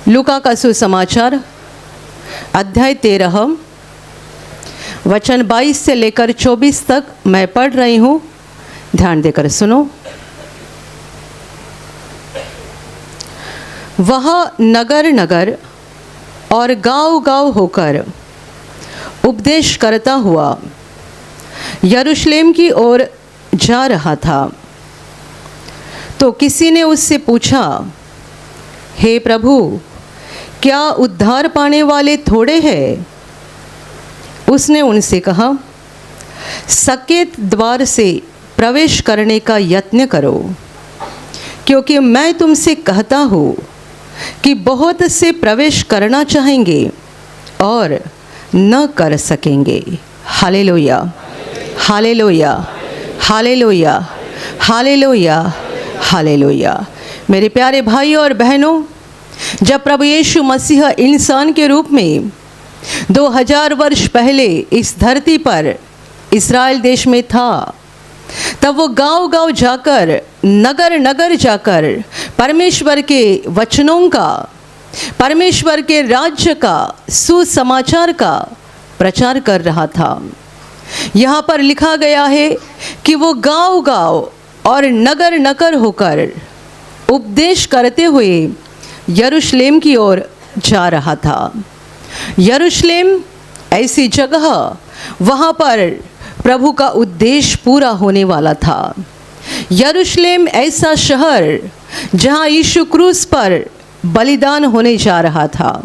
लूका का सुसमाचार अध्याय 13 वचन 22 से लेकर 24 तक मैं पढ़ रही हूँ। ध्यान देकर सुनो। वह नगर नगर और गांव गांव होकर उपदेश करता हुआ यरूशलेम की ओर जा रहा था, तो किसी ने उससे पूछा, हे प्रभु, क्या उद्धार पाने वाले थोड़े हैं? उसने उनसे कहा, सकेत द्वार से प्रवेश करने का यत्न करो, क्योंकि मैं तुमसे कहता हूँ कि बहुत से प्रवेश करना चाहेंगे और न कर सकेंगे। Hallelujah, hallelujah, hallelujah, hallelujah, hallelujah. मेरे प्यारे भाइयों और बहनों, जब प्रभु यीशु मसीह इंसान के रूप में 2000 वर्ष पहले इस धरती पर इस्राएल देश में था, तब वो गांव गांव जाकर, नगर नगर जाकर परमेश्वर के वचनों का, परमेश्वर के राज्य का, सुसमाचार का प्रचार कर रहा था। यहाँ पर लिखा गया है कि वो गांव गांव और नगर नगर होकर उपदेश करते हुए यरूशलेम की ओर जा रहा था। यरूशलेम ऐसी जगह, वहाँ पर प्रभु का उद्देश्य पूरा होने वाला था। यरूशलेम ऐसा शहर जहाँ यीशु क्रूस पर बलिदान होने जा रहा था,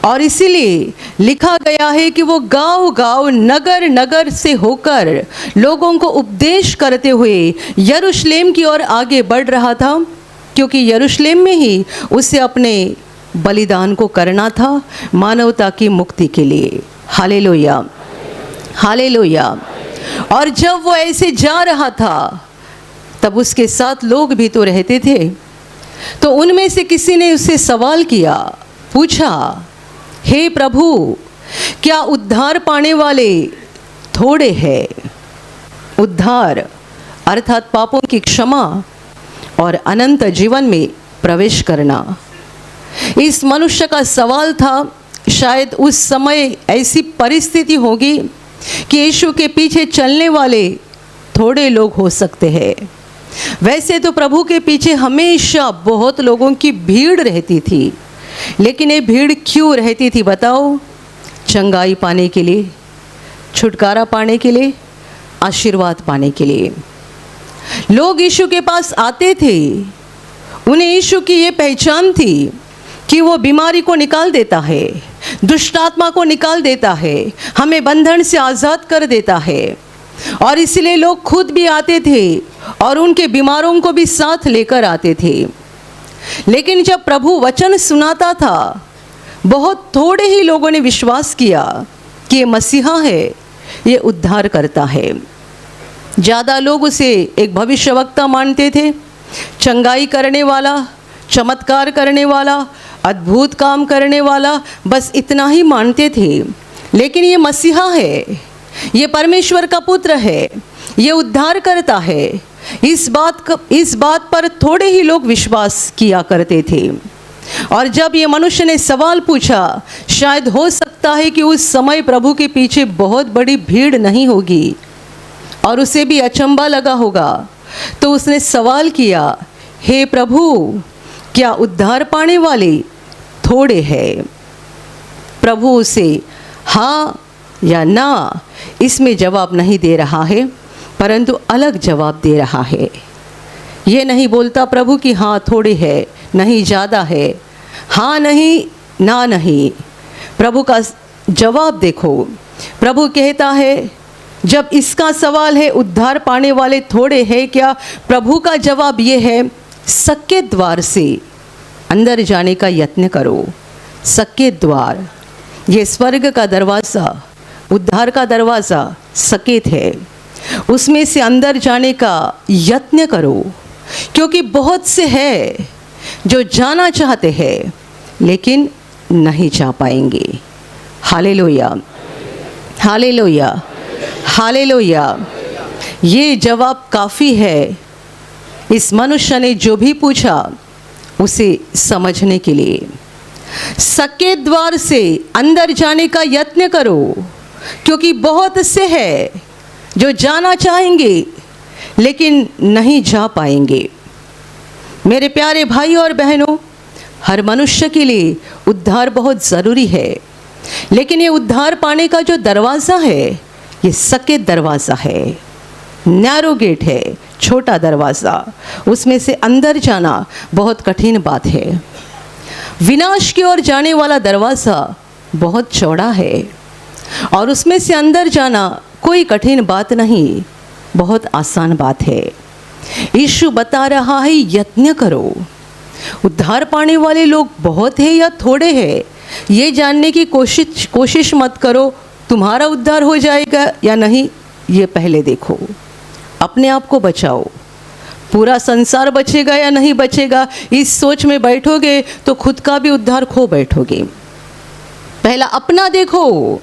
और इसीलिए लिखा गया है कि वो गांव गांव, नगर नगर से होकर लोगों को उपदेश करते हुए यरूशलेम की ओर आगे बढ़ रहा था, क्योंकि यरूशलेम में ही उसे अपने बलिदान को करना था मानवता की मुक्ति के लिए। Hallelujah, hallelujah. और जब वो ऐसे जा रहा था, तब उसके साथ लोग भी तो रहते थे। तो उनमें से किसी ने उससे सवाल किया, पूछा, हे प्रभु, क्या उद्धार पाने वाले थोड़े हैं? उद्धार अर्थात पापों की क्षमा और अनंत जीवन में प्रवेश करना। इस मनुष्य का सवाल था। शायद उस समय ऐसी परिस्थिति होगी कि यीशु के पीछे चलने वाले थोड़े लोग हो सकते हैं। वैसे तो प्रभु के पीछे हमेशा बहुत लोगों की भीड़ रहती थी, लेकिन ये भीड़ क्यों रहती थी बताओ? चंगाई पाने के लिए, छुटकारा पाने के लिए, आशीर्वाद पाने के लिए लोग यीशु के पास आते थे। उन्हें यीशु की ये पहचान थी कि वो बीमारी को निकाल देता है, दुष्ट आत्मा को निकाल देता है, हमें बंधन से आज़ाद कर देता है। और इसलिए लोग खुद भी आते थे और उनके बीमारों को भी साथ लेकर आते थे। लेकिन जब प्रभु वचन सुनाता था, बहुत थोड़े ही लोगों ने विश्वास किया कि ये मसीहा है, ये उद्धार करता है। ज़्यादा लोग उसे एक भविष्यवक्ता मानते थे, चंगाई करने वाला, चमत्कार करने वाला, अद्भुत काम करने वाला, बस इतना ही मानते थे। लेकिन ये मसीहा है, ये परमेश्वर का पुत्र है, ये उद्धार करता है, इस बात पर थोड़े ही लोग विश्वास किया करते थे। और जब ये मनुष्य ने सवाल पूछा, शायद हो सकता है कि उस समय प्रभु के पीछे बहुत बड़ी भीड़ नहीं होगी और उसे भी अचंभा लगा होगा, तो उसने सवाल किया, हे प्रभु, क्या उद्धार पाने वाले थोड़े हैं? प्रभु उसे हाँ या ना इसमें जवाब नहीं दे रहा है, परंतु अलग जवाब दे रहा है। ये नहीं बोलता प्रभु कि हाँ थोड़े है, नहीं ज़्यादा है, हाँ नहीं, ना नहीं। प्रभु का जवाब देखो। प्रभु कहता है, जब इसका सवाल है उद्धार पाने वाले थोड़े हैं क्या, प्रभु का जवाब ये है, सक्के द्वार से अंदर जाने का यत्न करो। सक्के द्वार, ये स्वर्ग का दरवाज़ा, उद्धार का दरवाज़ा सकेत है, उसमें से अंदर जाने का यत्न करो, क्योंकि बहुत से हैं जो जाना चाहते हैं लेकिन नहीं जा पाएंगे। Hallelujah, hallelujah, hallelujah. ये जवाब काफ़ी है इस मनुष्य ने जो भी पूछा उसे समझने के लिए। सके द्वार से अंदर जाने का यत्न करो, क्योंकि बहुत से हैं जो जाना चाहेंगे लेकिन नहीं जा पाएंगे। मेरे प्यारे भाई और बहनों, हर मनुष्य के लिए उद्धार बहुत ज़रूरी है, लेकिन ये उद्धार पाने का जो दरवाज़ा है ये सके दरवाज़ा है, नैरो गेट है, छोटा दरवाज़ा। उसमें से अंदर जाना बहुत कठिन बात है। विनाश की ओर जाने वाला दरवाज़ा बहुत चौड़ा है और उसमें से अंदर जाना कोई कठिन बात नहीं, बहुत आसान बात है। यीशु बता रहा है यत्न करो। उद्धार पाने वाले लोग बहुत है या थोड़े हैं, ये जानने की कोशिश मत करो तुम्हारा उद्धार हो जाएगा या नहीं, ये पहले देखो। अपने आप को बचाओ, पूरा संसार बचेगा या नहीं बचेगा, इस सोच में बैठोगे तो खुद का भी उद्धार खो बैठोगे। पहला अपना देखो,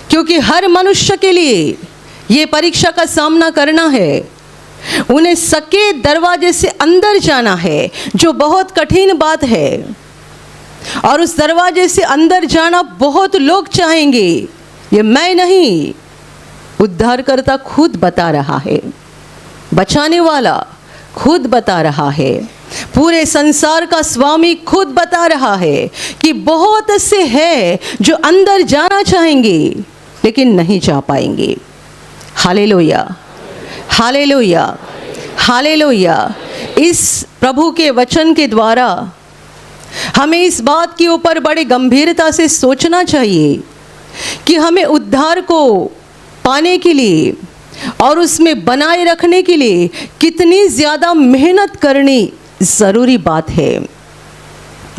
क्योंकि हर मनुष्य के लिए ये परीक्षा का सामना करना है। उन्हें सके दरवाजे से अंदर जाना है, जो बहुत कठिन बात है, और उस दरवाजे से अंदर जाना बहुत लोग चाहेंगे। ये मैं नहीं, उद्धारकर्ता खुद बता रहा है, बचाने वाला खुद बता रहा है, पूरे संसार का स्वामी खुद बता रहा है कि बहुत से हैं जो अंदर जाना चाहेंगे लेकिन नहीं जा पाएंगे। Hallelujah, hallelujah, hallelujah. इस प्रभु के वचन के द्वारा हमें इस बात के ऊपर बड़ी गंभीरता से सोचना चाहिए कि हमें उद्धार को पाने के लिए और उसमें बनाए रखने के लिए कितनी ज़्यादा मेहनत करनी ज़रूरी बात है।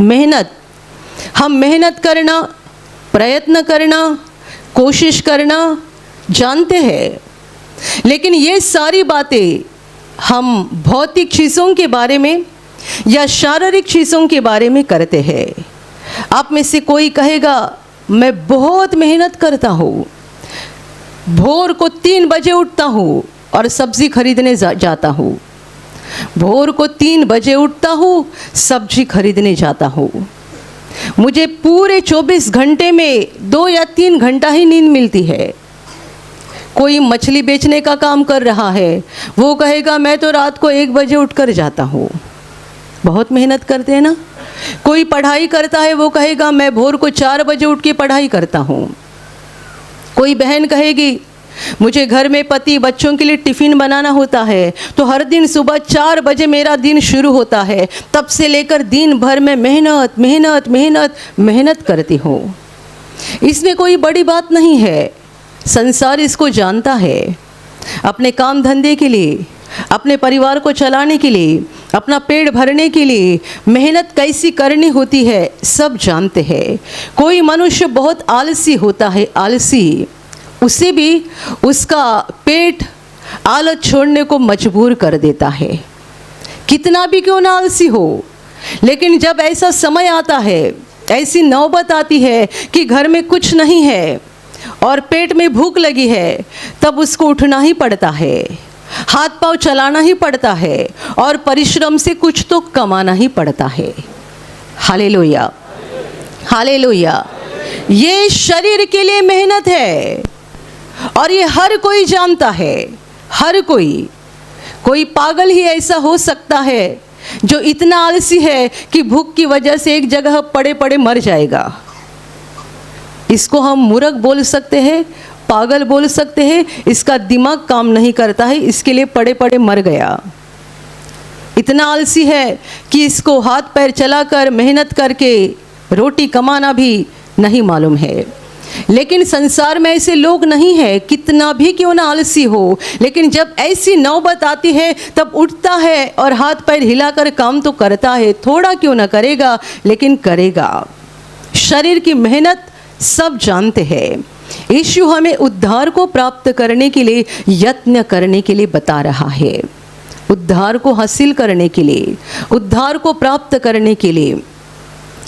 मेहनत, हम मेहनत करना, प्रयत्न करना, कोशिश करना जानते हैं, लेकिन ये सारी बातें हम भौतिक चीज़ों के बारे में या शारीरिक चीज़ों के बारे में करते हैं। आप में से कोई कहेगा मैं बहुत मेहनत करता हूँ, भोर को 3 बजे उठता हूँ और सब्ज़ी खरीदने जाता हूँ, भोर को 3 बजे उठता हूँ, सब्ज़ी खरीदने जाता हूँ, मुझे पूरे 24 घंटे में 2 या 3 घंटा ही नींद मिलती है। कोई मछली बेचने का काम कर रहा है, वो कहेगा मैं तो रात को 1 बजे उठकर जाता हूँ। बहुत मेहनत करते हैं ना। कोई पढ़ाई करता है, वो कहेगा मैं भोर को 4 बजे उठ के पढ़ाई करता हूँ। कोई बहन कहेगी मुझे घर में पति बच्चों के लिए टिफ़िन बनाना होता है, तो हर दिन सुबह 4 बजे मेरा दिन शुरू होता है, तब से लेकर दिन भर में मेहनत मेहनत मेहनत मेहनत करती हूँ। इसमें कोई बड़ी बात नहीं है, संसार इसको जानता है। अपने काम धंधे के लिए, अपने परिवार को चलाने के लिए, अपना पेट भरने के लिए मेहनत कैसी करनी होती है सब जानते हैं। कोई मनुष्य बहुत आलसी होता है, आलसी, उसे भी उसका पेट आलस छोड़ने को मजबूर कर देता है, कितना भी क्यों ना आलसी हो। लेकिन जब ऐसा समय आता है, ऐसी नौबत आती है कि घर में कुछ नहीं है और पेट में भूख लगी है, तब उसको उठना ही पड़ता है, हाथ पांव चलाना ही पड़ता है और परिश्रम से कुछ तो कमाना ही पड़ता है। Hallelujah, hallelujah. ये शरीर के लिए मेहनत है और ये हर कोई जानता है, हर कोई। कोई पागल ही ऐसा हो सकता है जो इतना आलसी है कि भूख की वजह से एक जगह पड़े पड़े मर जाएगा। इसको हम मूर्ख बोल सकते हैं, पागल बोल सकते हैं, इसका दिमाग काम नहीं करता है, इसके लिए पड़े पड़े मर गया। इतना आलसी है कि इसको हाथ पैर चलाकर मेहनत करके रोटी कमाना भी नहीं मालूम है। लेकिन संसार में ऐसे लोग नहीं है, कितना भी क्यों ना आलसी हो, लेकिन जब ऐसी नौबत आती है तब उठता है और हाथ पैर हिलाकर काम तो करता है। थोड़ा क्यों ना करेगा, लेकिन करेगा। शरीर की मेहनत सब जानते हैं। यीशु हमें उद्धार को प्राप्त करने के लिए यत्न करने के लिए बता रहा है। उद्धार को हासिल करने के लिए, उद्धार को प्राप्त करने के लिए,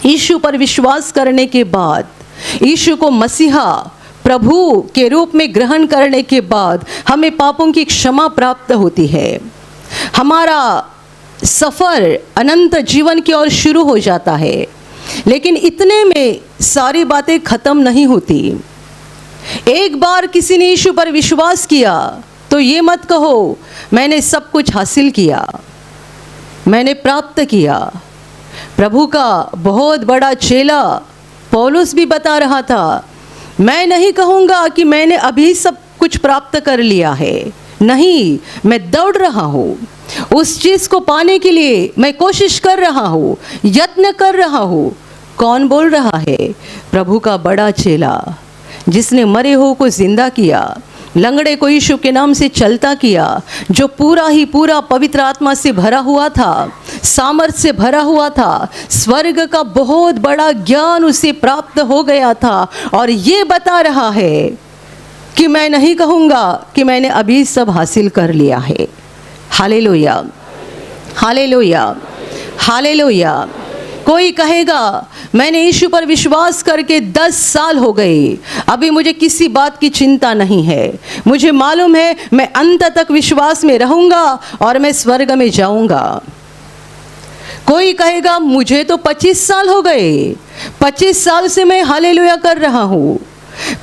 यीशु पर विश्वास करने के बाद, यीशु को मसीहा प्रभु के रूप में ग्रहण करने के बाद हमें पापों की क्षमा प्राप्त होती है। हमारा सफ़र अनंत जीवन की ओर शुरू हो जाता है। लेकिन इतने में सारी बातें खत्म नहीं होती। एक बार किसी ने यीशु पर विश्वास किया तो ये मत कहो मैंने सब कुछ हासिल किया, मैंने प्राप्त किया। प्रभु का बहुत बड़ा चेला पौलुस भी बता रहा था, मैं नहीं कहूँगा कि मैंने अभी सब कुछ प्राप्त कर लिया है, नहीं, मैं दौड़ रहा हूँ, उस चीज़ को पाने के लिए मैं कोशिश कर रहा हूँ, यत्न कर रहा हूँ। कौन बोल रहा है? प्रभु का बड़ा चेला, जिसने मरे हुए को जिंदा किया, लंगड़े को यीशु के नाम से चलता किया, जो पूरा ही पूरा पवित्र आत्मा से भरा हुआ था, सामर्थ से भरा हुआ था, स्वर्ग का बहुत बड़ा ज्ञान उसे प्राप्त हो गया था। और ये बता रहा है कि मैं नहीं कहूँगा कि मैंने अभी सब हासिल कर लिया है। Hallelujah, hallelujah, hallelujah. कोई कहेगा मैंने यीशु पर विश्वास करके 10 साल हो गए, अभी मुझे किसी बात की चिंता नहीं है, मुझे मालूम है मैं अंत तक विश्वास में रहूँगा और मैं स्वर्ग में जाऊँगा। कोई कहेगा मुझे तो 25 साल हो गए, 25 साल से मैं हालेलुया कर रहा हूँ,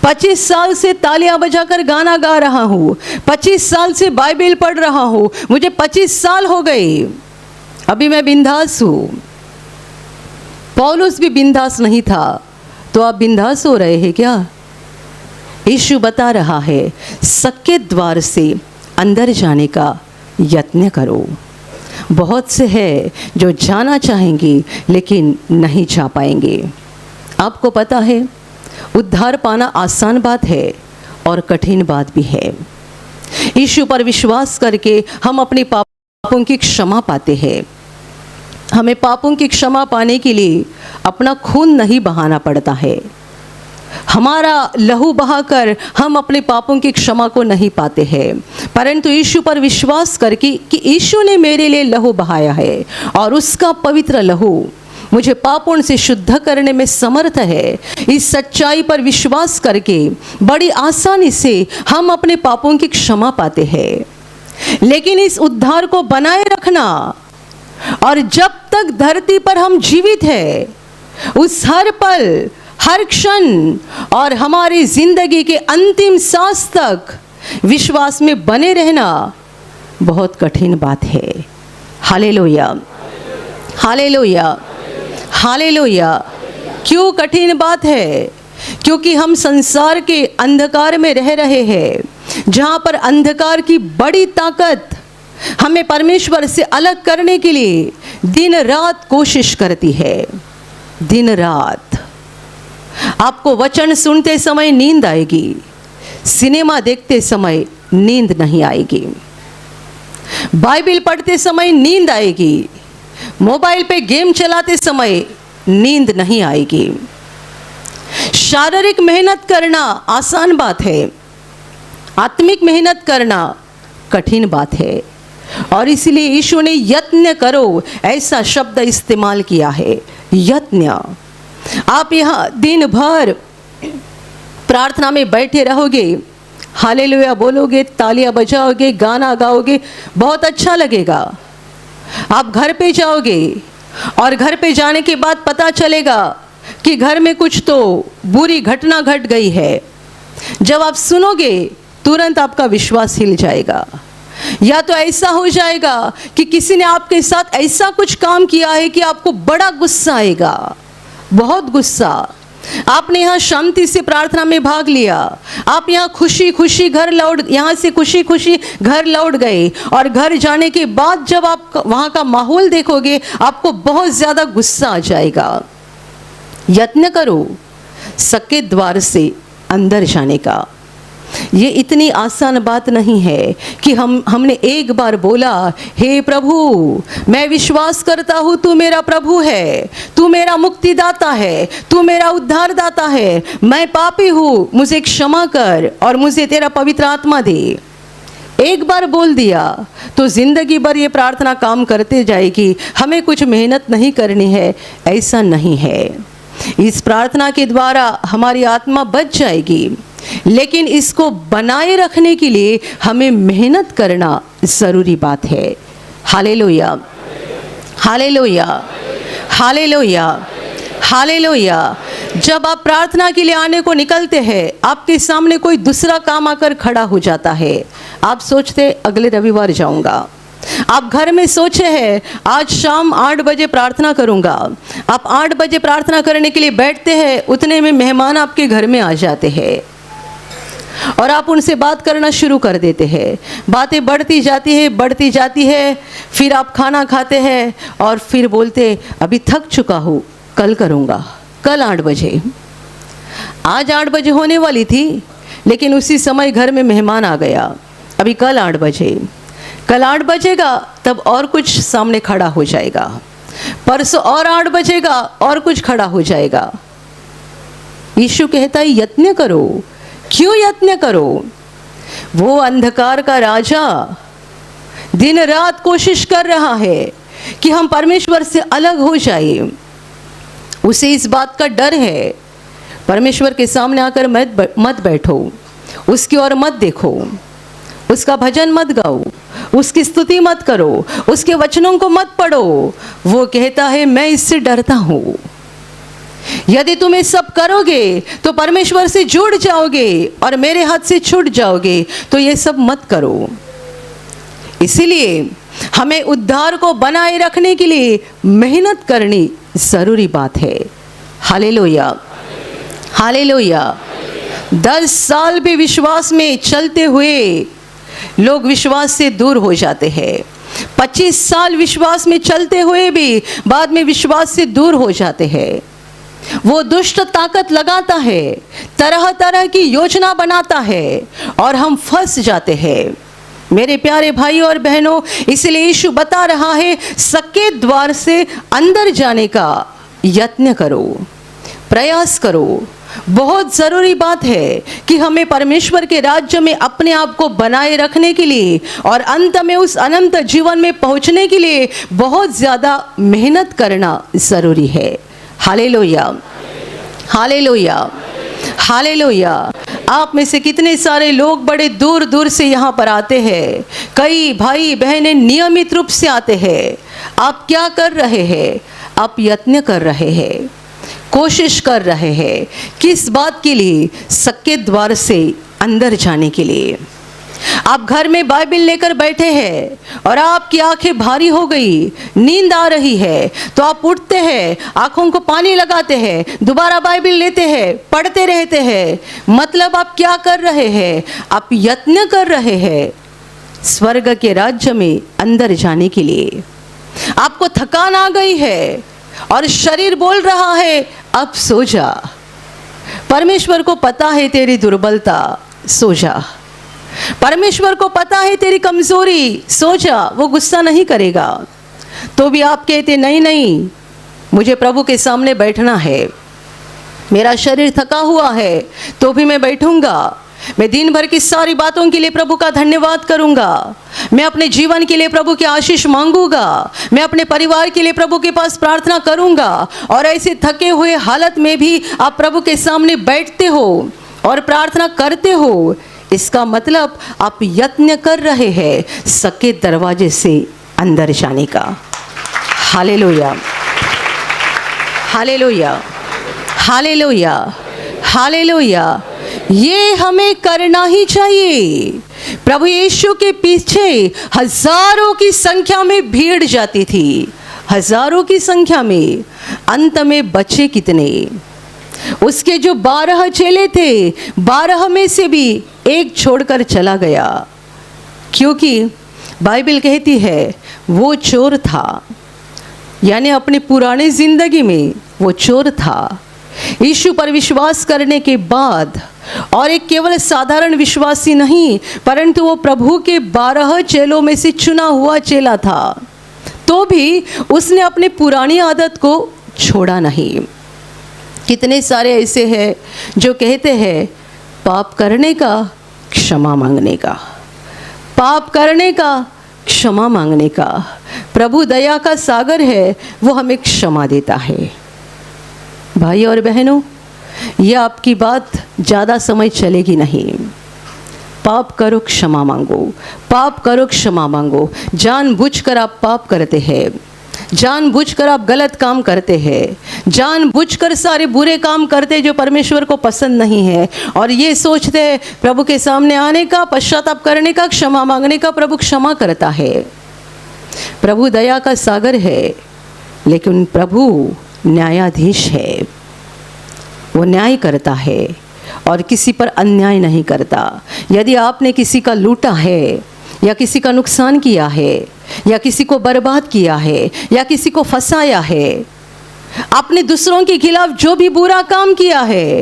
25 साल से तालियां बजाकर गाना गा रहा हूँ, 25 साल से बाइबल पढ़ रहा हूँ, मुझे 25 साल हो गए, अभी मैं बिंदास हूँ। पौलुस भी बिंदास नहीं था, तो आप बिंदास हो रहे हैं क्या? यीशु बता रहा है सक्के द्वार से अंदर जाने का यत्न करो। बहुत से हैं जो जाना चाहेंगे लेकिन नहीं जा पाएंगे। आपको पता है उद्धार पाना आसान बात है और कठिन बात भी है। यीशु पर विश्वास करके हम अपने पापों की क्षमा पाते हैं। हमें पापों की क्षमा पाने के लिए अपना खून नहीं बहाना पड़ता है, हमारा लहू बहाकर हम अपने पापों की क्षमा को नहीं पाते हैं, परंतु यीशु पर विश्वास करके कि यीशु ने मेरे लिए लहू बहाया है और उसका पवित्र लहू मुझे पापों से शुद्ध करने में समर्थ है। इस सच्चाई पर विश्वास करके बड़ी आसानी से हम अपने पापों की क्षमा पाते हैं। लेकिन इस उद्धार को बनाए रखना और जब तक धरती पर हम जीवित हैं, उस हर पल, हर क्षण और हमारी जिंदगी के अंतिम सांस तक विश्वास में बने रहना बहुत कठिन बात है। Hallelujah, hallelujah, hallelujah. क्यों कठिन बात है? क्योंकि हम संसार के अंधकार में रह रहे हैं, जहाँ पर अंधकार की बड़ी ताकत हमें परमेश्वर से अलग करने के लिए दिन रात कोशिश करती है। दिन रात आपको वचन सुनते समय नींद आएगी, सिनेमा देखते समय नींद नहीं आएगी, बाइबल पढ़ते समय नींद आएगी, मोबाइल पे गेम चलाते समय नींद नहीं आएगी। शारीरिक मेहनत करना आसान बात है, आत्मिक मेहनत करना कठिन बात है। और इसलिए यीशु ने यत्न करो ऐसा शब्द इस्तेमाल किया है, यत्न। आप यहाँ दिन भर प्रार्थना में बैठे रहोगे, हालेलुया बोलोगे, तालियां बजाओगे, गाना गाओगे, बहुत अच्छा लगेगा। आप घर पे जाओगे और घर पे जाने के बाद पता चलेगा कि घर में कुछ तो बुरी घटना घट गई है। जब आप सुनोगे तुरंत आपका विश्वास हिल जाएगा। या तो ऐसा हो जाएगा कि किसी ने आपके साथ ऐसा कुछ काम किया है कि आपको बड़ा गुस्सा आएगा, बहुत गुस्सा। आपने यहाँ शांति से प्रार्थना में भाग लिया, आप यहाँ खुशी खुशी घर लौट, यहाँ से खुशी खुशी घर लौट गए, और घर जाने के बाद जब आप वहाँ का माहौल देखोगे आपको बहुत ज़्यादा गुस्सा आ जाएगा। यत्न करो सक्के द्वार से अंदर जाने का। ये इतनी आसान बात नहीं है कि हमने एक बार बोला, हे प्रभु मैं विश्वास करता हूँ तू मेरा प्रभु है, तू मेरा मुक्तिदाता है, तू मेरा उद्धारदाता है, मैं पापी हूँ, मुझे क्षमा कर और मुझे तेरा पवित्र आत्मा दे। एक बार बोल दिया तो जिंदगी भर ये प्रार्थना काम करते जाएगी, हमें कुछ मेहनत नहीं करनी है, ऐसा नहीं है। इस प्रार्थना के द्वारा हमारी आत्मा बच जाएगी, लेकिन इसको बनाए रखने के लिए हमें मेहनत करना ज़रूरी बात है। Hallelujah, hallelujah, hallelujah, hallelujah. जब आप प्रार्थना के लिए आने को निकलते हैं, आपके सामने कोई दूसरा काम आकर खड़ा हो जाता है। आप सोचते अगले रविवार जाऊंगा, आप घर में सोचे हैं आज शाम 8 बजे प्रार्थना करूंगा। आप 8 बजे प्रार्थना करने के लिए बैठते हैं, उतने में मेहमान आपके घर में आ जाते हैं और आप उनसे बात करना शुरू कर देते हैं। बातें बढ़ती जाती है। फिर आप खाना खाते हैं और फिर बोलते अभी थक चुका हूँ, कल करूँगा, कल 8 बजे। आज 8 बजे होने वाली थी, लेकिन उसी समय घर में मेहमान आ गया, अभी कल 8 बजे। कल 8 बजेगा तब और कुछ सामने खड़ा हो जाएगा, परसों और 8 बजेगा और कुछ खड़ा हो जाएगा। यीशु कहता है यत्न करो। क्यों यत्न करो? वो अंधकार का राजा दिन रात कोशिश कर रहा है कि हम परमेश्वर से अलग हो जाए। उसे इस बात का डर है, परमेश्वर के सामने आकर मत बैठो, उसकी ओर मत देखो, उसका भजन मत गाओ, उसकी स्तुति मत करो, उसके वचनों को मत पढ़ो। वो कहता है मैं इससे डरता हूँ। यदि तुम ये सब करोगे तो परमेश्वर से जुड़ जाओगे और मेरे हाथ से छूट जाओगे, तो ये सब मत करो। इसीलिए हमें उद्धार को बनाए रखने के लिए मेहनत करनी जरूरी बात है। Hallelujah, hallelujah. 10 साल भी विश्वास में चलते हुए लोग विश्वास से दूर हो जाते हैं। 25 साल विश्वास में चलते हुए भी बाद में विश्वास से दूर हो जाते हैं। वो दुष्ट ताकत लगाता है, तरह तरह की योजना बनाता है और हम फंस जाते हैं। मेरे प्यारे भाइयों और बहनों, इसलिए यीशु बता रहा है सक्के द्वार से अंदर जाने का यत्न करो, प्रयास करो। बहुत ज़रूरी बात है कि हमें परमेश्वर के राज्य में अपने आप को बनाए रखने के लिए और अंत में उस अनंत जीवन में पहुंचने के लिए बहुत ज़्यादा मेहनत करना ज़रूरी है। Hallelujah, hallelujah, hallelujah. आप में से कितने सारे लोग बड़े दूर दूर से यहाँ पर आते हैं। कई भाई बहनें नियमित रूप से आते हैं। आप क्या कर रहे हैं? आप यत्न कर रहे हैं, कोशिश कर रहे हैं। किस बात के लिए? सक्के द्वार से अंदर जाने के लिए। आप घर में बाइबल लेकर बैठे हैं और आपकी आंखें भारी हो गई, नींद आ रही है, तो आप उठते हैं, आंखों को पानी लगाते हैं, दोबारा बाइबल लेते हैं, पढ़ते रहते हैं। मतलब आप क्या कर रहे हैं? आप यत्न कर रहे हैं स्वर्ग के राज्य में अंदर जाने के लिए। आपको थकान आ गई है और शरीर बोल रहा है अब सो जा। परमेश्वर को पता है तेरी दुर्बलता, सो जा। परमेश्वर को पता है तेरी कमजोरी, सो जा, वो गुस्सा नहीं करेगा। तो भी आप कहते नहीं नहीं, मुझे प्रभु के सामने बैठना है, मेरा शरीर थका हुआ है तो भी मैं बैठूंगा। मैं दिन भर की सारी बातों के लिए प्रभु का धन्यवाद करूंगा। मैं अपने जीवन के लिए प्रभु की आशीष मांगूंगा। मैं अपने परिवार के लिए प्रभु के पास प्रार्थना करूंगा। और ऐसे थके हुए हालत में भी आप प्रभु के सामने बैठते हो और प्रार्थना करते हो। इसका मतलब आप यत्न कर रहे हैं सक्के दरवाजे से अंदर जाने का। Hallelujah, hallelujah, hallelujah, hallelujah. ये हमें करना ही चाहिए। प्रभु यीशु के पीछे हजारों की संख्या में भीड़ जाती थी, हजारों की संख्या में। अंत में बचे कितने? उसके जो 12 चेले थे, 12 में से भी एक छोड़कर चला गया, क्योंकि बाइबल कहती है वो चोर था। यानी अपनी पुरानी जिंदगी में वो चोर था। यीशु पर विश्वास करने के बाद, और एक केवल साधारण विश्वासी नहीं, परंतु वो प्रभु के 12 चेलों में से चुना हुआ चेला था, तो भी उसने अपनी पुरानी आदत को छोड़ा नहीं। कितने सारे ऐसे हैं जो कहते हैं पाप करने का, क्षमा मांगने का, पाप करने का, क्षमा मांगने का। प्रभु दया का सागर है, वो हमें क्षमा देता है। भाई और बहनों, ये आपकी बात ज़्यादा समय चलेगी नहीं। पाप करो, क्षमा मांगो, पाप करो, क्षमा मांगो। जानबूझकर आप पाप करते हैं, जानबूझकर आप गलत काम करते हैं, जानबूझकर सारे बुरे काम करते जो परमेश्वर को पसंद नहीं है, और ये सोचते हैं प्रभु के सामने आने का, पश्चाताप करने का, क्षमा मांगने का। प्रभु क्षमा करता है, प्रभु दया का सागर है, लेकिन प्रभु न्यायाधीश है। वो न्याय करता है और किसी पर अन्याय नहीं करता। यदि आपने किसी का लूटा है या किसी का नुकसान किया है या किसी को बर्बाद किया है या किसी को फंसाया है, आपने दूसरों के खिलाफ जो भी बुरा काम किया है,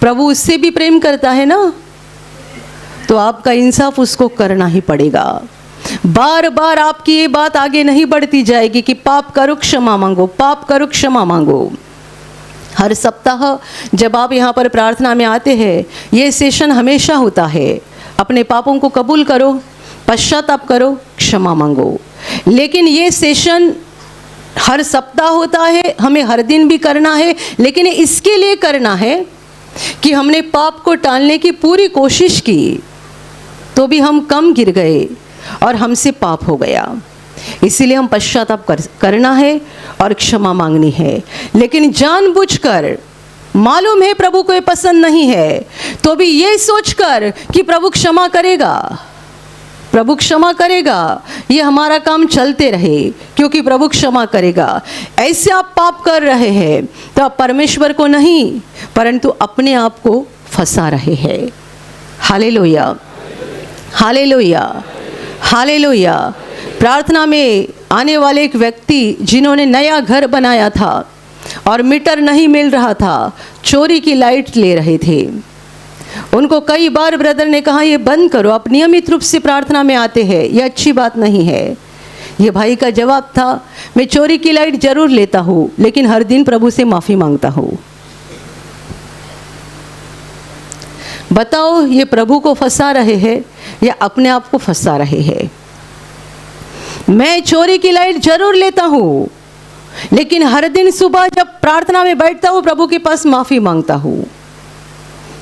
प्रभु उससे भी प्रेम करता है ना, तो आपका इंसाफ उसको करना ही पड़ेगा। बार बार आपकी ये बात आगे नहीं बढ़ती जाएगी कि पाप करो क्षमा मांगो, पाप करो क्षमा मांगो। हर सप्ताह जब आप यहाँ पर प्रार्थना में आते हैं, ये सेशन हमेशा होता है, अपने पापों को कबूल करो, पश्चाताप करो, क्षमा मांगो। लेकिन ये सेशन हर सप्ताह होता है, हमें हर दिन भी करना है, लेकिन इसके लिए करना है कि हमने पाप को टालने की पूरी कोशिश की, तो भी हम कम गिर गए और हमसे पाप हो गया। इसीलिए हम पश्चाताप करना है और क्षमा मांगनी है। लेकिन जानबूझकर, मालूम है प्रभु को ये पसंद नहीं है, तो भी ये सोचकर कि प्रभु क्षमा करेगा, प्रभु क्षमा करेगा, ये हमारा काम चलते रहे क्योंकि प्रभु क्षमा करेगा, ऐसे आप पाप कर रहे हैं तो आप परमेश्वर को नहीं परंतु अपने आप को फंसा रहे हैं। Hallelujah, hallelujah, hallelujah. प्रार्थना में आने वाले एक व्यक्ति जिन्होंने नया घर बनाया था और मीटर नहीं मिल रहा था, चोरी की लाइट ले रहे थे। उनको कई बार ब्रदर ने कहा ये बंद करो, आप नियमित रूप से प्रार्थना में आते हैं, ये अच्छी बात नहीं है। ये भाई का जवाब था, मैं चोरी की लाइट जरूर लेता हूँ लेकिन हर दिन प्रभु से माफ़ी मांगता हूँ। बताओ, ये प्रभु को फंसा रहे हैं या अपने आप को फंसा रहे हैं? मैं चोरी की लाइट जरूर लेता हूँ लेकिन हर दिन सुबह जब प्रार्थना में बैठता हूँ प्रभु के पास माफ़ी मांगता हूँ।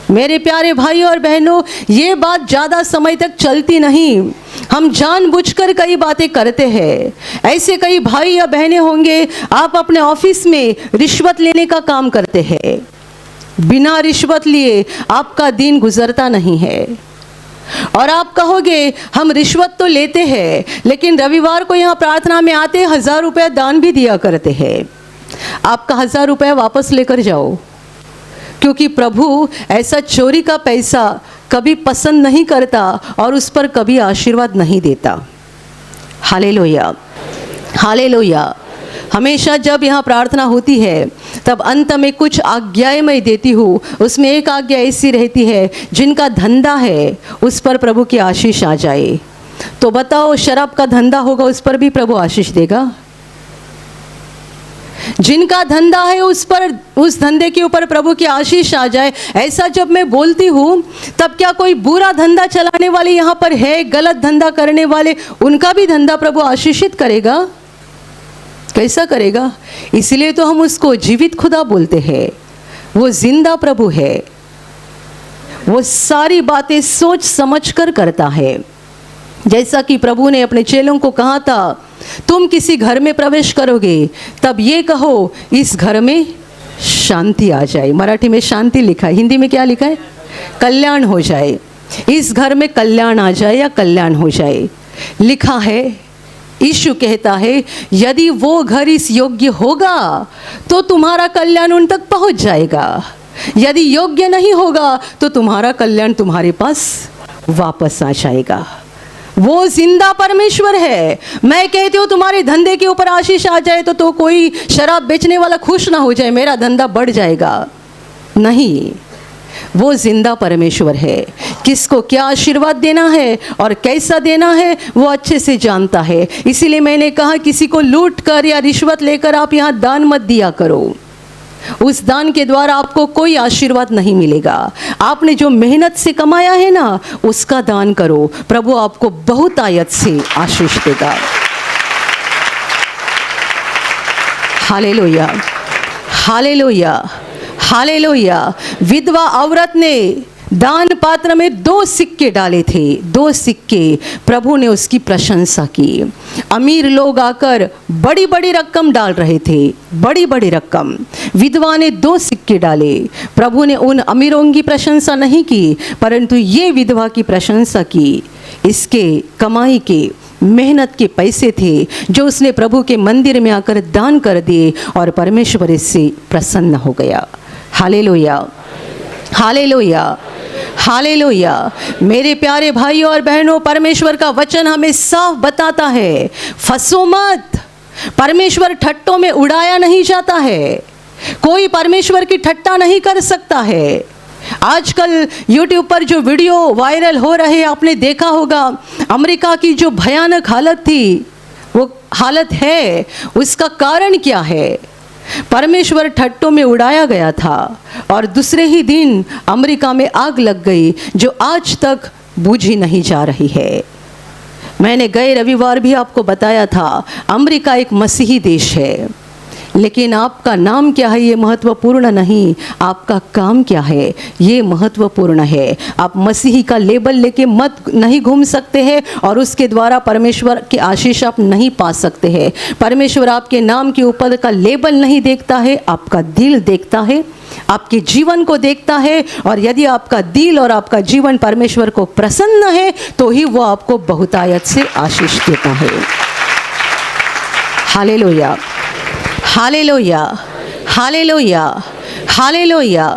मेरे प्यारे भाई और बहनों, ये बात ज़्यादा समय तक चलती नहीं। हम जानबूझकर कई बातें करते हैं। ऐसे कई भाई या बहनें होंगे, आप अपने ऑफिस में रिश्वत लेने का काम करते हैं, बिना रिश्वत लिए आपका दिन गुजरता नहीं है। और आप कहोगे हम रिश्वत तो लेते हैं लेकिन रविवार को यहाँ प्रार्थना में आते 1000 रुपया दान भी दिया करते हैं। आपका 1000 रुपया वापस लेकर जाओ, क्योंकि प्रभु ऐसा चोरी का पैसा कभी पसंद नहीं करता और उस पर कभी आशीर्वाद नहीं देता। Hallelujah, hallelujah. हमेशा जब यहाँ प्रार्थना होती है तब अंत में कुछ आज्ञाएं मैं देती हूँ। उसमें एक आज्ञा ऐसी रहती है, जिनका धंधा है उस पर प्रभु की आशीष आ जाए। तो बताओ, शराब का धंधा होगा उस पर भी प्रभु आशीष देगा? जिनका धंधा है उस पर, उस धंधे के ऊपर प्रभु की आशीष आ जाए। ऐसा जब मैं बोलती हूँ तब क्या कोई बुरा धंधा चलाने वाले यहाँ पर है, गलत धंधा करने वाले, उनका भी धंधा प्रभु आशीषित करेगा? कैसा करेगा? इसलिए तो हम उसको जीवित खुदा बोलते हैं। वो जिंदा प्रभु है, वो सारी बातें सोच समझ कर करता है। जैसा कि प्रभु ने अपने चेलों को कहा था, तुम किसी घर में प्रवेश करोगे तब ये कहो इस घर में शांति आ जाए। मराठी में शांति लिखा है, हिंदी में क्या लिखा है? कल्याण हो जाए। इस घर में कल्याण आ जाए या कल्याण हो जाए लिखा है। यीशु कहता है, यदि वो घर इस योग्य होगा तो तुम्हारा कल्याण उन तक पहुंच जाएगा, यदि योग्य नहीं होगा तो तुम्हारा कल्याण तुम्हारे पास वापस आ जाएगा। वो जिंदा परमेश्वर है। मैं कहती हूँ तुम्हारे धंधे के ऊपर आशीष आ जाए तो कोई शराब बेचने वाला खुश ना हो जाए, मेरा धंधा बढ़ जाएगा। नहीं, वो जिंदा परमेश्वर है। किसको क्या आशीर्वाद देना है और कैसा देना है वो अच्छे से जानता है। इसीलिए मैंने कहा, किसी को लूट कर या रिश्वत लेकर आप यहाँ दान मत दिया करो। उस दान के द्वारा आपको कोई आशीर्वाद नहीं मिलेगा। आपने जो मेहनत से कमाया है ना, उसका दान करो, प्रभु आपको बहुत आयत से आशीष देगा। Hallelujah, hallelujah, hallelujah. विधवा औरत ने दान पात्र में 2 सिक्के डाले थे, 2 सिक्के। प्रभु ने उसकी प्रशंसा की। अमीर लोग आकर बड़ी बड़ी रकम डाल रहे थे, बड़ी बड़ी रकम। विधवा ने 2 सिक्के डाले। प्रभु ने उन अमीरों की प्रशंसा नहीं की, परंतु ये विधवा की प्रशंसा की। इसके कमाई के, मेहनत के पैसे थे जो उसने प्रभु के मंदिर में आकर दान कर दिए, और परमेश्वर इससे प्रसन्न हो गया। Hallelujah, hallelujah, hallelujah. मेरे प्यारे भाइयों और बहनों, परमेश्वर का वचन हमें साफ बताता है, फंसो मत। परमेश्वर ठट्टों में उड़ाया नहीं जाता है। कोई परमेश्वर की ठट्टा नहीं कर सकता है। आजकल YouTube पर जो वीडियो वायरल हो रहे हैं, आपने देखा होगा, अमेरिका की जो भयानक हालत थी, वो हालत है, उसका कारण क्या है? परमेश्वर ठट्टों में उड़ाया गया था, और दूसरे ही दिन अमेरिका में आग लग गई जो आज तक बुझी नहीं जा रही है। मैंने गए रविवार भी आपको बताया था, अमेरिका एक मसीही देश है, लेकिन आपका नाम क्या है ये महत्वपूर्ण नहीं, आपका काम क्या है ये महत्वपूर्ण है। आप मसीही का लेबल लेके मत नहीं घूम सकते हैं, और उसके द्वारा परमेश्वर की आशीष आप नहीं पा सकते हैं। परमेश्वर आपके नाम के ऊपर का लेबल नहीं देखता है, आपका दिल देखता है, आपके जीवन को देखता है। और यदि आपका दिल और आपका जीवन परमेश्वर को प्रसन्न है, तो ही वो आपको बहुतायत से आशीष देता है। Hallelujah, hallelujah, hallelujah, hallelujah.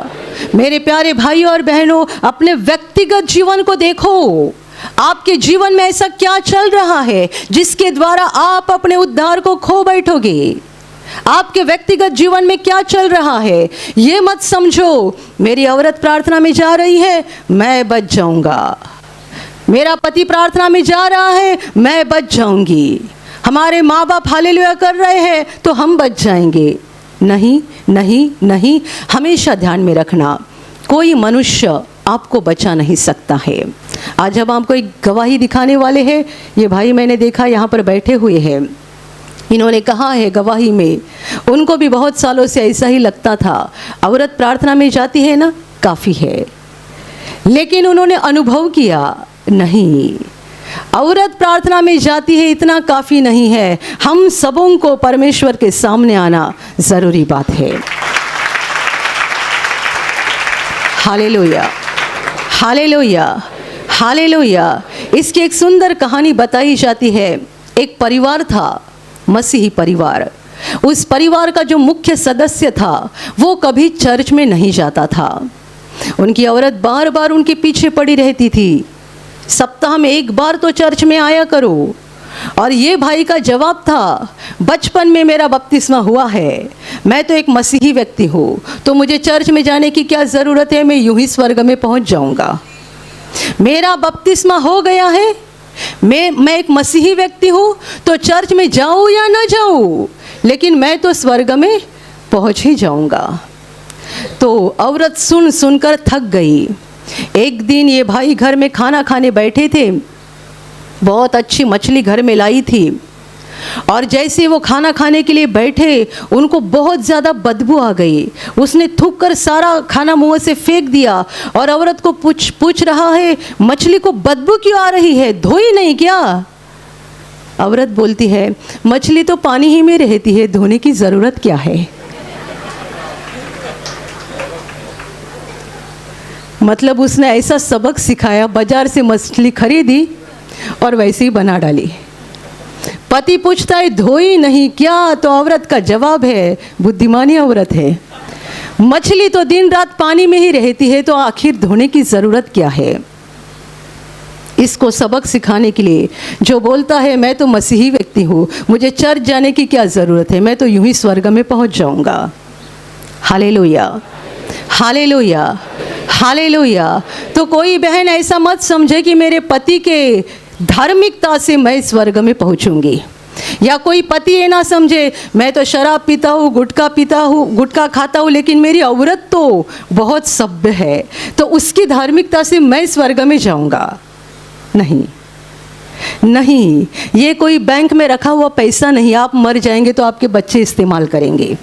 मेरे प्यारे भाइयों और बहनों, अपने व्यक्तिगत जीवन को देखो। आपके जीवन में ऐसा क्या चल रहा है जिसके द्वारा आप अपने उद्धार को खो बैठोगे? आपके व्यक्तिगत जीवन में क्या चल रहा है? ये मत समझो मेरी औरत प्रार्थना में जा रही है, मैं बच जाऊंगा। मेरा पति प्रार्थना में जा रहा है, मैं बच जाऊंगी। हमारे माँ बाप हालेलुया कर रहे हैं तो हम बच जाएंगे। नहीं, नहीं, नहीं। हमेशा ध्यान में रखना, कोई मनुष्य आपको बचा नहीं सकता है। आज हम आपको एक गवाही दिखाने वाले हैं। ये भाई मैंने देखा यहाँ पर बैठे हुए हैं। इन्होंने कहा है गवाही में, उनको भी बहुत सालों से ऐसा ही लगता था, औरत प्रार्थना में जाती है ना, काफ़ी है। लेकिन उन्होंने अनुभव किया, नहीं, औरत प्रार्थना में जाती है इतना काफ़ी नहीं है। हम सबों को परमेश्वर के सामने आना ज़रूरी बात है। Hallelujah, hallelujah, hallelujah. इसकी एक सुंदर कहानी बताई जाती है। एक परिवार था, मसीही परिवार। उस परिवार का जो मुख्य सदस्य था वो कभी चर्च में नहीं जाता था। उनकी औरत बार बार उनके पीछे पड़ी रहती थी, सप्ताह में 1 बार तो चर्च में आया करो। और ये भाई का जवाब था, बचपन में मेरा बपतिस्मा हुआ है, मैं तो एक मसीही व्यक्ति हूँ, तो मुझे चर्च में जाने की क्या ज़रूरत है, मैं यूं ही स्वर्ग में पहुँच जाऊँगा। मेरा बपतिस्मा हो गया है, मैं एक मसीही व्यक्ति हूँ, तो चर्च में जाऊँ या ना जाऊँ, लेकिन मैं तो स्वर्ग में पहुँच ही जाऊँगा। तो औरत सुनकर थक गई। एक दिन ये भाई घर में खाना खाने बैठे थे, बहुत अच्छी मछली घर में लाई थी, और जैसे वो खाना खाने के लिए बैठे, उनको बहुत ज़्यादा बदबू आ गई। उसने थूक कर सारा खाना मुंह से फेंक दिया, और औरत को पूछ रहा है, मछली को बदबू क्यों आ रही है, धोई नहीं क्या? औरत बोलती है, मछली तो पानी ही में रहती है, धोने की ज़रूरत क्या है। मतलब उसने ऐसा सबक सिखाया, बाजार से मछली खरीदी और वैसे ही बना डाली। पति पूछता है, धोई नहीं क्या? तो औरत का जवाब है, बुद्धिमानी औरत है, मछली तो दिन रात पानी में ही रहती है, तो आखिर धोने की ज़रूरत क्या है। इसको सबक सिखाने के लिए जो बोलता है, मैं तो मसीही व्यक्ति हूँ, मुझे चर्च जाने की क्या ज़रूरत है, मैं तो यूं ही स्वर्ग में पहुँच जाऊँगा। Hallelujah, hallelujah, hallelujah. तो कोई बहन ऐसा मत समझे कि मेरे पति के धार्मिकता से मैं स्वर्ग में पहुंचूंगी, या कोई पति ये ना समझे मैं तो शराब पीता हूँ, गुटखा खाता हूँ, लेकिन मेरी औरत तो बहुत सभ्य है, तो उसकी धार्मिकता से मैं स्वर्ग में जाऊंगा। नहीं, नहीं, ये कोई बैंक में रखा हुआ पैसा नहीं। आप मर जाएंगे तो आपके बच्चे इस्तेमाल करेंगे।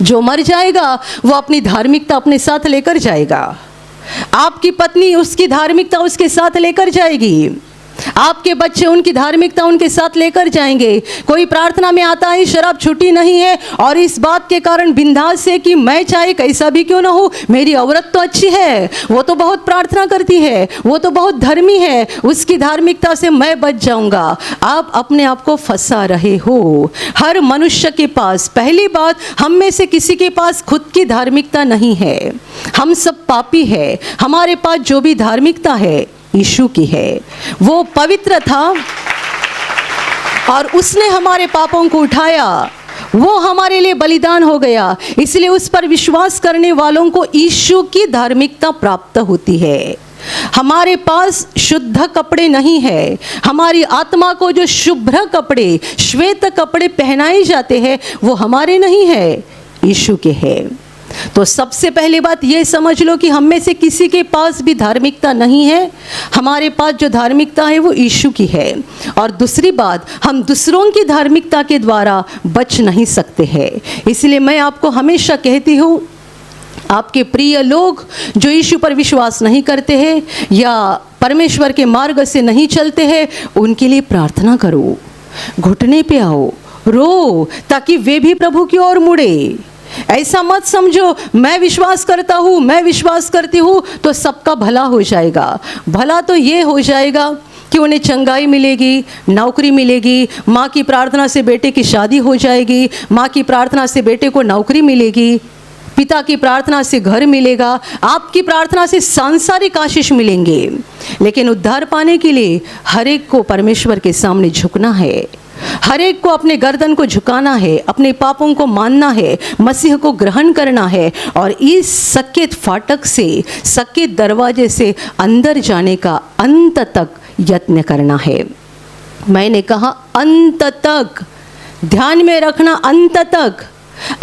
जो मर जाएगा वो अपनी धार्मिकता अपने साथ लेकर जाएगा। आपकी पत्नी उसकी धार्मिकता उसके साथ लेकर जाएगी, आपके बच्चे उनकी धार्मिकता उनके साथ लेकर जाएंगे। कोई प्रार्थना में आता है शराब छूटी नहीं है और इस बात के कारण बिंदास है कि मैं चाहे कैसा भी क्यों ना हो, मेरी औरत तो अच्छी है, वो तो बहुत प्रार्थना करती है, वो तो बहुत धर्मी है, उसकी धार्मिकता से मैं बच जाऊंगा। आप अपने आप को फंसा रहे हो। हर मनुष्य के पास, पहली बात, हम में से किसी के पास खुद की धार्मिकता नहीं है। हम सब पापी है। हमारे पास जो भी धार्मिकता है यीशु की है। वो पवित्र था और उसने हमारे पापों को उठाया, वो हमारे लिए बलिदान हो गया, इसलिए उस पर विश्वास करने वालों को यीशु की धार्मिकता प्राप्त होती है। हमारे पास शुद्ध कपड़े नहीं है। हमारी आत्मा को जो शुभ्र कपड़े, श्वेत कपड़े पहनाए जाते हैं वो हमारे नहीं है, यीशु के हैं। तो सबसे पहली बात ये समझ लो कि हम में से किसी के पास भी धार्मिकता नहीं है। हमारे पास जो धार्मिकता है वो यीशु की है। और दूसरी बात, हम दूसरों की धार्मिकता के द्वारा बच नहीं सकते हैं। इसलिए मैं आपको हमेशा कहती हूँ, आपके प्रिय लोग जो यीशु पर विश्वास नहीं करते हैं या परमेश्वर के मार्ग से नहीं चलते हैं, उनके लिए प्रार्थना करो, घुटने पे आओ, रो, ताकि वे भी प्रभु की ओर मुड़े। ऐसा मत समझो मैं विश्वास करता हूँ, मैं विश्वास करती हूँ तो सबका भला हो जाएगा। भला तो ये हो जाएगा कि उन्हें चंगाई मिलेगी, नौकरी मिलेगी, माँ की प्रार्थना से बेटे की शादी हो जाएगी, माँ की प्रार्थना से बेटे को नौकरी मिलेगी, पिता की प्रार्थना से घर मिलेगा, आपकी प्रार्थना से सांसारिक आशीष मिलेंगे। लेकिन उद्धार पाने के लिए हर एक को परमेश्वर के सामने झुकना है, हर एक को अपने गर्दन को झुकाना है, अपने पापों को मानना है, मसीह को ग्रहण करना है और इस सकेत फाटक से, सकेत दरवाजे से अंदर जाने का अंत तक यत्न करना है। मैंने कहा अंत तक, ध्यान में रखना, अंत तक।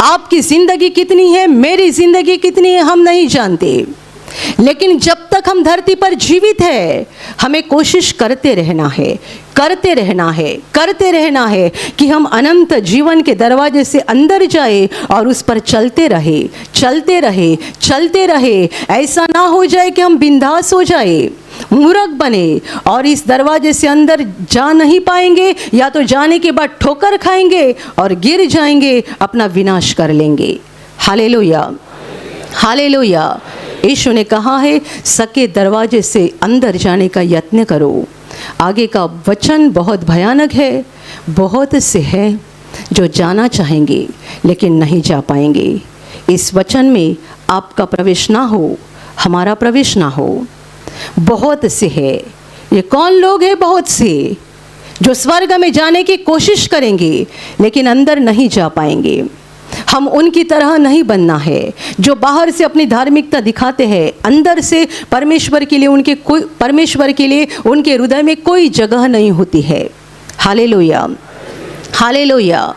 आपकी जिंदगी कितनी है, मेरी जिंदगी कितनी है, हम नहीं जानते, लेकिन जब तक हम धरती पर जीवित है हमें कोशिश करते रहना है, करते रहना है, करते रहना है कि हम अनंत जीवन के दरवाजे से अंदर जाए और उस पर चलते रहे, चलते रहे, चलते रहे। ऐसा ना हो जाए कि हम बिंदास हो जाए, मूर्ख बने और इस दरवाजे से अंदर जा नहीं पाएंगे, या तो जाने के बाद ठोकर खाएंगे और गिर जाएंगे, अपना विनाश कर लेंगे। Hallelujah, hallelujah. यीशु ने कहा है सके दरवाजे से अंदर जाने का यत्न करो। आगे का वचन बहुत भयानक है। बहुत से हैं जो जाना चाहेंगे लेकिन नहीं जा पाएंगे। इस वचन में आपका प्रवेश ना हो, हमारा प्रवेश ना हो। बहुत से है, ये कौन लोग हैं? बहुत से जो स्वर्ग में जाने की कोशिश करेंगे लेकिन अंदर नहीं जा पाएंगे। हम उनकी तरह नहीं बनना है जो बाहर से अपनी धार्मिकता दिखाते हैं, अंदर से परमेश्वर के लिए उनके हृदय में कोई जगह नहीं होती है। Hallelujah, hallelujah,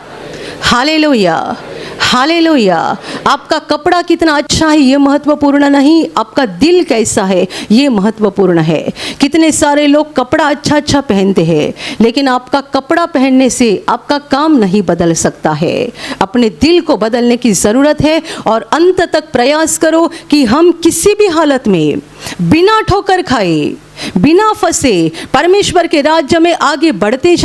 hallelujah, hallelujah. आपका कपड़ा कितना अच्छा है ये महत्वपूर्ण नहीं, आपका दिल कैसा है ये महत्वपूर्ण है। कितने सारे लोग कपड़ा अच्छा अच्छा पहनते हैं, लेकिन आपका कपड़ा पहनने से आपका काम नहीं बदल सकता है। अपने दिल को बदलने की ज़रूरत है और अंत तक प्रयास करो कि हम किसी भी हालत में बिना ठोकर खाए, बिना फंसे परमेश्वर के राज्य में आगे बढ़ते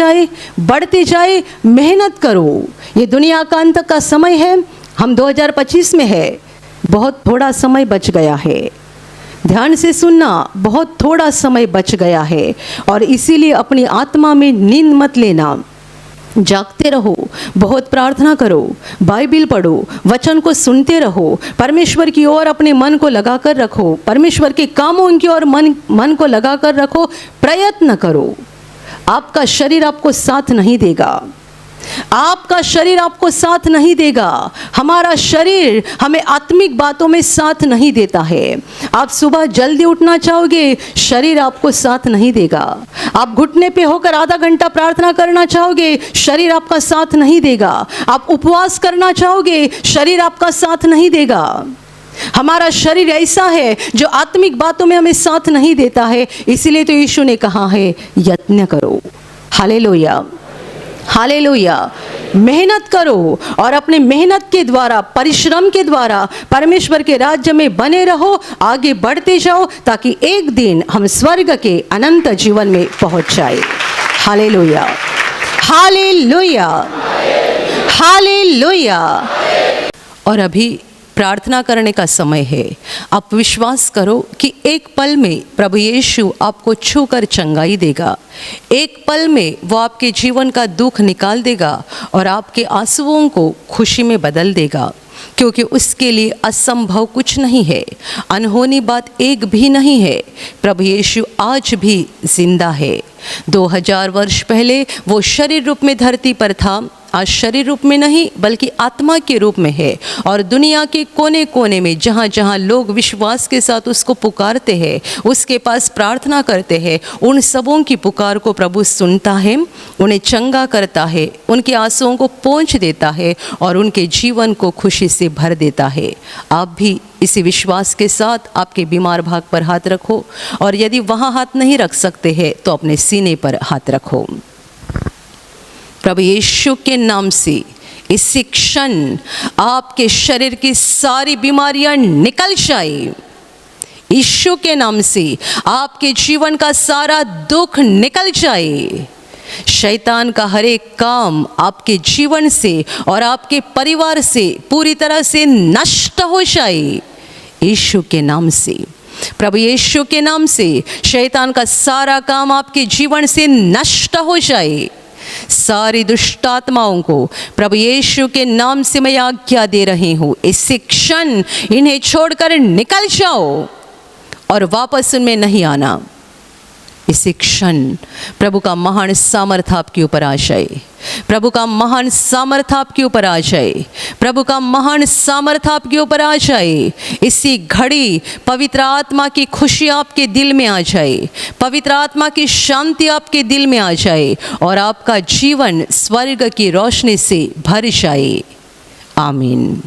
जाए। मेहनत करो। ये दुनिया का अंत का समय है। हम 2025 में है, बहुत थोड़ा समय बच गया है। ध्यान से सुनना, बहुत थोड़ा समय बच गया है और इसीलिए अपनी आत्मा में नींद मत लेना। जागते रहो, बहुत प्रार्थना करो, बाइबिल पढ़ो, वचन को सुनते रहो, परमेश्वर की ओर अपने मन को लगाकर रखो, परमेश्वर के कामों की ओर मन को लगाकर रखो, प्रयत्न करो। आपका शरीर आपको साथ नहीं देगा, आपका शरीर आपको साथ नहीं देगा। हमारा शरीर हमें आत्मिक बातों में साथ नहीं देता है। आप सुबह जल्दी उठना चाहोगे, शरीर आपको साथ नहीं देगा। आप घुटने पे होकर आधा घंटा प्रार्थना करना चाहोगे, शरीर आपका साथ नहीं देगा। आप उपवास करना चाहोगे, शरीर आपका साथ नहीं देगा। हमारा शरीर ऐसा है जो आत्मिक बातों में हमें साथ नहीं देता है। इसलिए तो यीशु ने कहा है यत्न करो। Hallelujah, hallelujah. मेहनत करो और अपने मेहनत के द्वारा, परिश्रम के द्वारा परमेश्वर के राज्य में बने रहो, आगे बढ़ते जाओ, ताकि एक दिन हम स्वर्ग के अनंत जीवन में पहुंच जाए। Hallelujah, hallelujah, hallelujah. और अभी प्रार्थना करने का समय है। आप विश्वास करो कि एक पल में प्रभु यीशु आपको छूकर चंगाई देगा। एक पल में वो आपके जीवन का दुख निकाल देगा और आपके आंसुओं को खुशी में बदल देगा, क्योंकि उसके लिए असंभव कुछ नहीं है, अनहोनी बात एक भी नहीं है। प्रभु यीशु आज भी जिंदा है। 2000 वर्ष पहले वो शरीर रूप में धरती पर था, आज शरीर रूप में नहीं बल्कि आत्मा के रूप में है। और दुनिया के कोने कोने में जहाँ जहाँ लोग विश्वास के साथ उसको पुकारते हैं, उसके पास प्रार्थना करते हैं, उन सबों की पुकार को प्रभु सुनता है, उन्हें चंगा करता है, उनके आंसुओं को पोंछ देता है और उनके जीवन को खुशी से भर देता है। आप भी इसी विश्वास के साथ आपके बीमार भाग पर हाथ रखो, और यदि वहाँ हाथ नहीं रख सकते हैं तो अपने सीने पर हाथ रखो। प्रभु यीशु के नाम से इसी क्षण आपके शरीर की सारी बीमारियां निकल जाए। यीशु के नाम से आपके जीवन का सारा दुख निकल जाए। शैतान का हर एक काम आपके जीवन से और आपके परिवार से पूरी तरह से नष्ट हो जाए। यीशु के नाम से, प्रभु यीशु के नाम से शैतान का सारा काम आपके जीवन से नष्ट हो जाए। सारी दुष्ट आत्माओं को प्रभु यीशु के नाम से मैं आज्ञा दे रही हूँ, इसी क्षण इन्हें छोड़कर निकल जाओ और वापस उनमें नहीं आना। इसी क्षण प्रभु का महान सामर्थ आपके ऊपर आ जाए। प्रभु का महान सामर्थ आपके ऊपर आ जाए। प्रभु का महान सामर्थ आपके ऊपर आ जाए। इसी घड़ी पवित्र आत्मा की खुशी आपके दिल में आ जाए, पवित्र आत्मा की शांति आपके दिल में आ जाए और आपका जीवन स्वर्ग की रोशनी से भर जाए। आमीन।